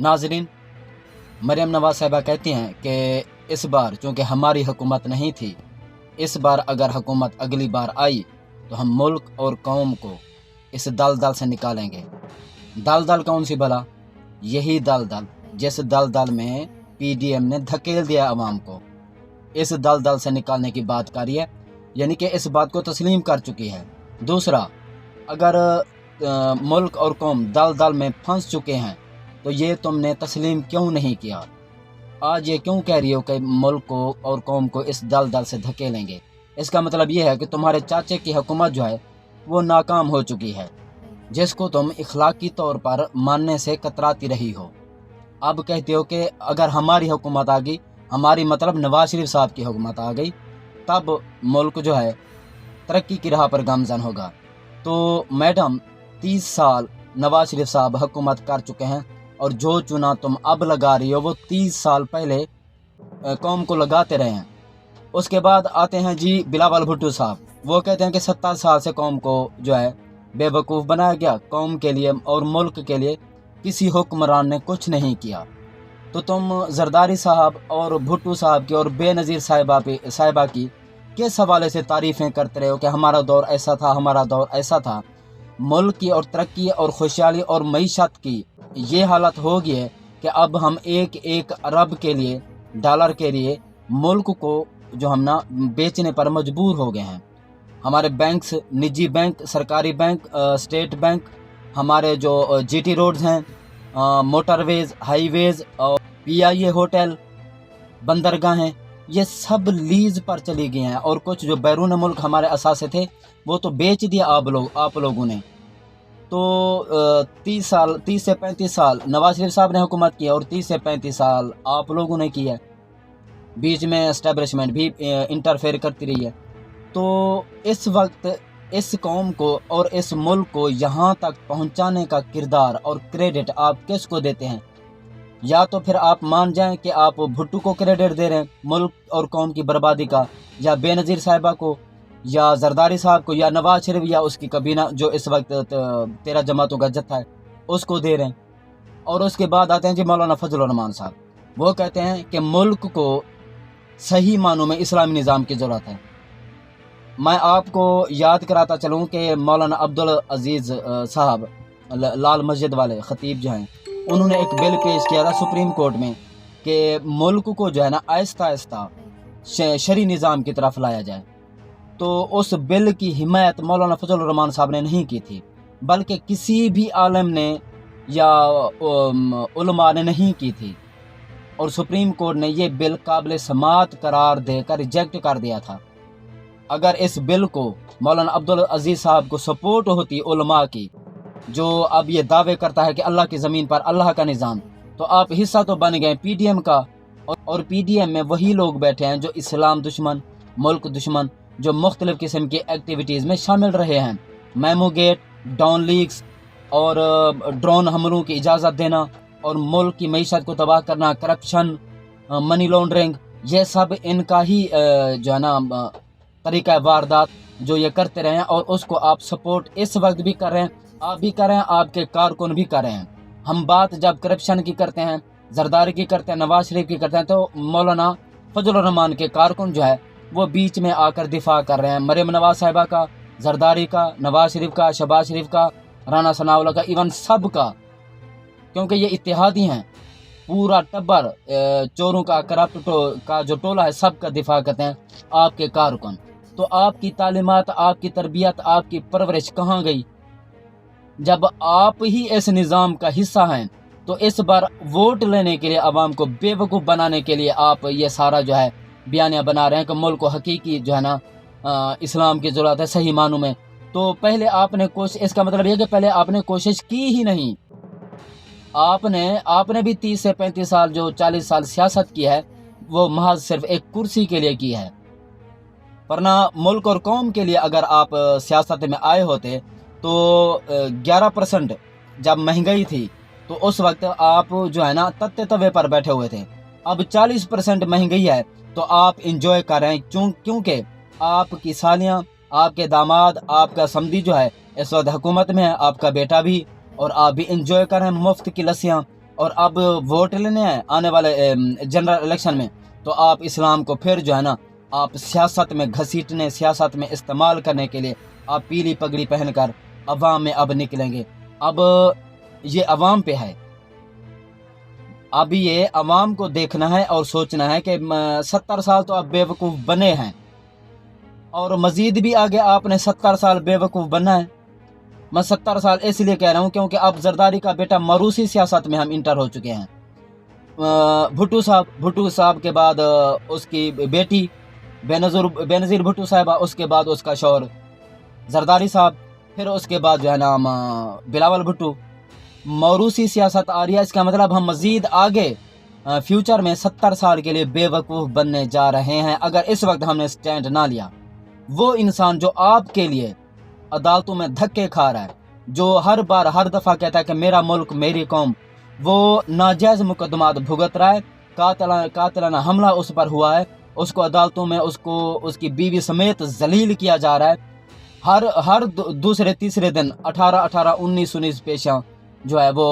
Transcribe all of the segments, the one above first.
नाजरीन, मरियम नवाज साहिबा कहती हैं कि इस बार चूँकि हमारी हुकूमत नहीं थी, इस बार अगर हुकूमत अगली बार आई तो हम मुल्क और कौम को इस दलदल से निकालेंगे। दलदल कौन सी भला? यही दलदल जिस दलदल में पीडीएम ने धकेल दिया अवाम को, इस दलदल से निकालने की बात कर रही है, यानी कि इस बात को तस्लीम कर चुकी है। दूसरा, अगर मुल्क और कौम दलदल में फंस चुके हैं तो ये तुमने तस्लीम क्यों नहीं किया? आज ये क्यों कह रही हो कि मुल्क को और कौम को इस दलदल से धकेलेंगे? इसका मतलब ये है कि तुम्हारे चाचे की हुकूमत जो है वो नाकाम हो चुकी है, जिसको तुम इखलाकी तौर पर मानने से कतराती रही हो। अब कहते हो कि अगर हमारी हुकूमत आ गई, हमारी मतलब नवाज शरीफ साहब की हुकूमत आ गई, तब मुल्क जो है तरक्की की राह पर गामजन होगा। तो मैडम, 30 साल नवाज शरीफ साहब हुकूमत कर चुके हैं और जो चुना तुम अब लगा रही हो वो 30 साल पहले कौम को लगाते रहे हैं। उसके बाद आते हैं जी बिलावल भुट्टो साहब, वो कहते हैं कि 70 साल से कौम को जो है बेवकूफ़ बनाया गया, कौम के लिए और मुल्क के लिए किसी हुक्मरान ने कुछ नहीं किया। तो तुम जरदारी साहब और भुट्टो साहब की और बेनज़ीर साहिबा की किस हवाले से तारीफ़ें करते रहे हो कि हमारा दौर ऐसा था, हमारा दौर ऐसा था? मुल्क की और तरक्की और खुशहाली और मईशत की ये हालत हो गई है कि अब हम एक एक अरब के लिए, डॉलर के लिए मुल्क को जो हम ना बेचने पर मजबूर हो गए हैं। हमारे बैंक्स, निजी बैंक, सरकारी बैंक, स्टेट बैंक, हमारे जो जीटी रोड्स हैं, मोटरवेज, हाईवेज और पीआईए होटल, बंदरगाहें, ये सब लीज पर चली गई हैं। और कुछ जो बैरून मुल्क हमारे असासे थे वो तो बेच दिया आप लोगों ने। तो 30 से 35 साल नवाज शरीफ साहब ने हुकूमत की और 30 से 35 साल आप लोगों ने की है। बीच में एस्टेब्लिशमेंट भी इंटरफेयर करती रही है। तो इस वक्त इस कौम को और इस मुल्क को यहाँ तक पहुँचाने का किरदार और क्रेडिट आप किसको देते हैं? या तो फिर आप मान जाएं कि आप भुट्टो को क्रेडिट दे रहे हैं मुल्क और कौम की बर्बादी का, या बेनज़ीर साहिबा को, या जरदारी साहब को, या नवाज शरीफ या उसकी कबीना जो इस वक्त 13 जमातों का जत्था है उसको दे रहे हैं। और उसके बाद आते हैं जी मौलाना फजल रहमान साहब, वो कहते हैं कि मुल्क को सही मानों में इस्लामी निज़ाम की ज़रूरत है। मैं आपको याद कराता चलूँ कि मौलाना अब्दुल अजीज़ साहब, लाल मस्जिद वाले ख़तीब जो हैं, उन्होंने एक बिल पेश किया था सुप्रीम कोर्ट में कि मुल्क को जो है ना आहिस्ता आहिस्ता शरी निज़ाम की तरफ लाया जाए। तो उस बिल की हिमायत मौलाना फजल रहमान साहब ने नहीं की थी, बल्कि किसी भी आलम ने या उलमा ने नहीं की थी, और सुप्रीम कोर्ट ने ये बिल काबिल समात करार देकर रिजेक्ट कर दिया था। अगर इस बिल को मौलाना अब्दुल अजीज़ साहब को सपोर्ट होती उलमा की, जो अब ये दावे करता है कि अल्लाह की ज़मीन पर अल्लाह का निज़ाम, तो आप हिस्सा तो बन गए पीडीएम का। और पीडीएम में वही लोग बैठे हैं जो इस्लाम दुश्मन, मुल्क दुश्मन, जो मुख्तलिफ़ किस्म की एक्टिविटीज़ में शामिल रहे हैं। मेमो गेट, डॉन लीक्स और ड्रोन हमलों की इजाज़त देना और मुल्क की मईशत को तबाह करना, करप्शन, मनी लॉन्ड्रिंग, ये सब इनका ही जो है ना तरीका वारदात जो ये करते रहे हैं। और उसको आप सपोर्ट इस वक्त भी कर रहे हैं, आप भी कर रहे हैं, आपके कारकुन भी कर रहे हैं। हम बात जब करप्शन की करते हैं, जरदारी की करते हैं, नवाज शरीफ की करते हैं, तो मौलाना फजल रहमान के कारकुन जो है वो बीच में आकर दिफा कर रहे हैं मरियम नवाज साहिबा का, जरदारी का, नवाज शरीफ का, शहबाज शरीफ का, राना सनाउल्लाह का, इवन सब का, क्योंकि ये इत्तेहादी हैं। पूरा टब्बर चोरों का, करप्ट का जो टोला है, सब का दिफा करते हैं आपके कारकुन। तो आपकी तालीमात, आपकी तरबियत, आपकी परवरिश कहाँ गई? जब आप ही इस निज़ाम का हिस्सा हैं तो इस बार वोट लेने के लिए, आवाम को बेवकूफ़ बनाने के लिए आप ये सारा जो है बयानियाँ बना रहे हैं कि मुल्क को हकीकी जो है ना इस्लाम की ज़रूरत है सही मानों में। तो पहले आपने कोशिश, इसका मतलब ये कि पहले आपने कोशिश की ही नहीं। आपने भी 30 से 35 साल, जो 40 साल सियासत की है, वो महज सिर्फ एक कुर्सी के लिए की है। वरना मुल्क और कौम के लिए अगर आप सियासत में आए होते तो 11% जब महंगाई थी तो उस वक्त आप जो है ना तत्ते तवे पर बैठे हुए थे। अब 40% महंगाई है तो आप इंजॉय कर रहे हैं, क्योंकि आपकी सालियाँ, आपके दामाद, आपका समधी जो है इस वक्त हुकूमत में है, आपका बेटा भी, और आप भी इंजॉय कर रहे हैं मुफ्त की लस्सियाँ اور اب ووٹ لینے ہیں آنے والے جنرل الیکشن میں، تو آپ اسلام کو پھر جو ہے نا آپ سیاست میں گھسیٹنے، سیاست میں استعمال کرنے کے لیے آپ پیلی پگڑی پہن کر عوام میں اب نکلیں گے۔ اب یہ عوام پہ ہے، اب یہ عوام کو دیکھنا ہے اور سوچنا ہے کہ 70 سال تو آپ بے وقوف بنے ہیں، اور مزید بھی آگے آپ نے 70 سال بے وقوف بننا ہے۔ میں 70 سال اس لیے کہہ رہا ہوں کیونکہ اب زرداری کا بیٹا موروثی سیاست میں ہم انٹر ہو چکے ہیں۔ بھٹو صاحب کے بعد اس کی بیٹی بینظیر بھٹو صاحبہ، اس کے بعد اس کا شوہر زرداری صاحب، پھر اس کے بعد جو ہے نا بلاول بھٹو۔ موروثی سیاست آ رہی ہے، اس کا مطلب ہم مزید آگے فیوچر میں 70 سال کے لیے بے وقوف بننے جا رہے ہیں اگر اس وقت ہم نے سٹینڈ نہ لیا۔ وہ انسان جو آپ کے لیے عدالتوں میں دھکے کھا رہا ہے، جو ہر بار ہر دفعہ کہتا ہے کہ میرا ملک میری قوم، وہ ناجائز مقدمات بھگت رہا ہے، قاتلانہ حملہ اس پر ہوا ہے، اس کو عدالتوں میں اس کی بیوی سمیت ذلیل کیا جا رہا ہے، ہر دوسرے تیسرے دن 18 19 پیشیاں جو ہے وہ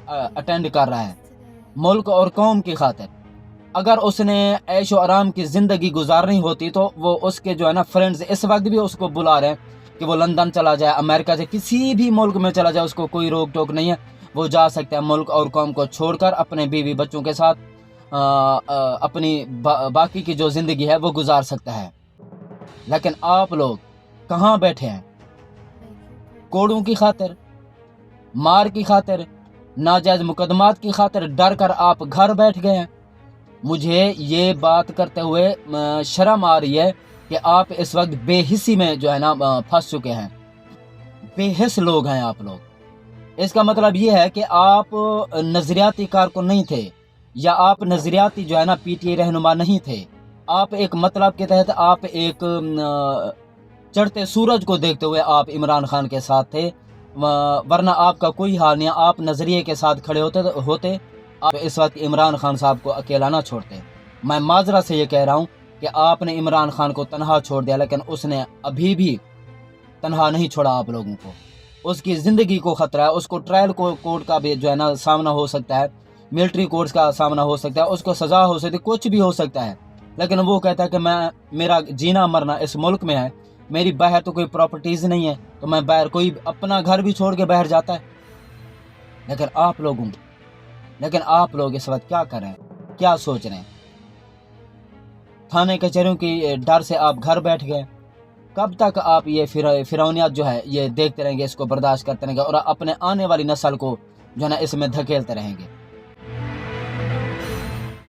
اٹینڈ کر رہا ہے ملک اور قوم کی خاطر۔ اگر اس نے عیش و آرام کی زندگی گزارنی ہوتی تو وہ اس کے جو ہے نا فرینڈز اس وقت بھی اس کو بلا رہے ہیں کہ وہ لندن چلا جائے، امریکہ سے کسی بھی ملک میں چلا جائے، اس کو کوئی روک ٹوک نہیں ہے، وہ جا سکتا ہے ملک اور قوم کو چھوڑ کر اپنے بیوی بچوں کے ساتھ اپنی باقی کی جو زندگی ہے وہ گزار سکتا ہے۔ لیکن آپ لوگ کہاں بیٹھے ہیں؟ کوڑوں کی خاطر، مار کی خاطر، ناجائز مقدمات کی خاطر ڈر کر آپ گھر بیٹھ گئے ہیں۔ مجھے یہ بات کرتے ہوئے شرم آ رہی ہے کہ آپ اس وقت بے حسی میں جو ہے نا پھنس چکے ہیں، بے حس لوگ ہیں آپ لوگ۔ اس کا مطلب یہ ہے کہ آپ نظریاتی کارکن نہیں تھے، یا آپ نظریاتی جو ہے نا پی ٹی آئی رہنما نہیں تھے۔ آپ ایک مطلب کے تحت، آپ ایک چڑھتے سورج کو دیکھتے ہوئے آپ عمران خان کے ساتھ تھے، ورنہ آپ کا کوئی حال نہیں، آپ نظریے کے ساتھ کھڑے ہوتے آپ اس وقت عمران خان صاحب کو اکیلا نہ چھوڑتے۔ میں معذرت سے یہ کہہ رہا ہوں کہ آپ نے عمران خان کو تنہا چھوڑ دیا، لیکن اس نے ابھی بھی تنہا نہیں چھوڑا آپ لوگوں کو۔ اس کی زندگی کو خطرہ ہے، اس کو ٹرائل کورٹ کا بھی جو ہے نا سامنا ہو سکتا ہے، ملٹری کورٹس کا سامنا ہو سکتا ہے، اس کو سزا ہو سکتی ہے، کچھ بھی ہو سکتا ہے، لیکن وہ کہتا ہے کہ میرا جینا مرنا اس ملک میں ہے، میری باہر تو کوئی پراپرٹیز نہیں ہے، تو میں باہر کوئی اپنا گھر بھی چھوڑ کے باہر جاتا ہے۔ لیکن آپ لوگ اس وقت کیا کر رہے ہیں، کیا سوچ رہے ہیں؟ تھانے کچہریوں کی ڈر سے آپ گھر بیٹھ گئے۔ کب تک آپ یہ فرعونیت جو ہے یہ دیکھتے رہیں گے، اس کو برداشت کرتے رہیں گے، اور اپنے آنے والی نسل کو جو ہے نا اس میں دھکیلتے رہیں گے؟